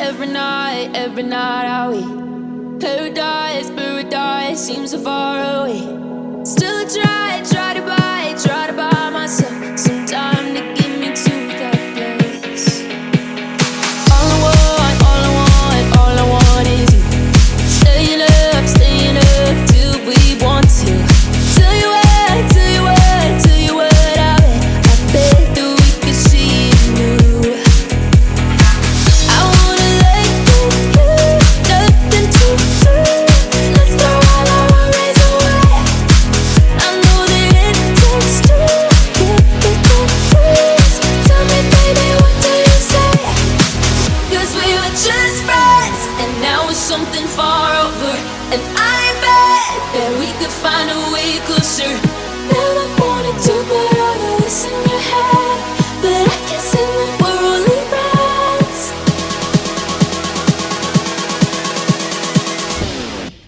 every night are we paradise, paradise seems so far away. Still I try to buy myself some time to get me to that place. All I want is you. Staying up till we want to. Tell you what I bet that we could see it new. I wanna let you, nothing to do. Let's throw all our worries away. I know that it takes two to get the truth. Tell me, baby, what do you say? 'Cause we were just friends, and now it's something far over. And I bet that we could find a way closer. Never wanted to put all of this in your head, but I can see that we're only friends.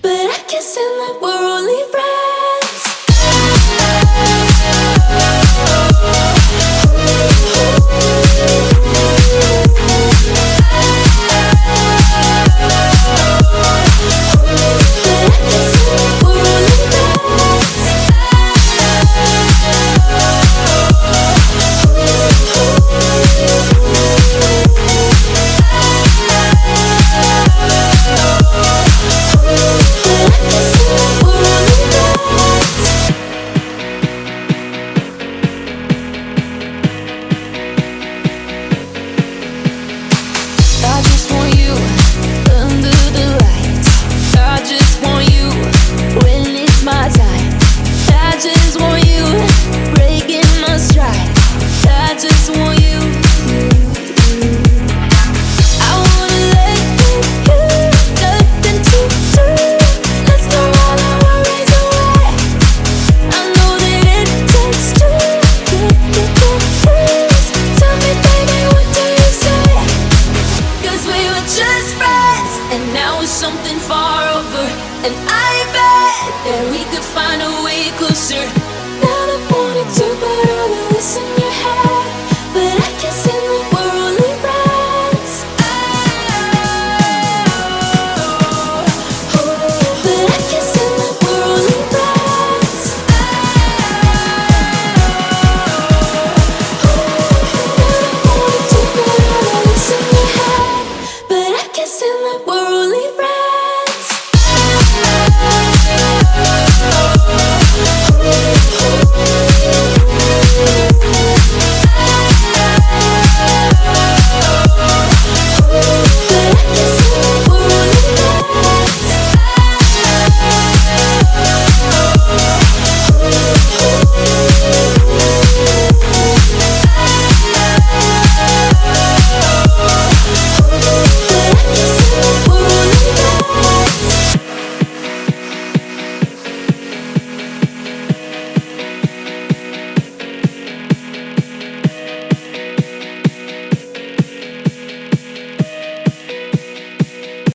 But I can see that we're only friends. I just want you under the lights. I just want you when it's my time. I just want you breaking my stride. I just want you. I wanna let you, nothing to do. Let's throw all our worries away. I know that it takes two to get the truth. Tell me, baby, what do you say? 'Cause we were just friends, and now it's something far over. And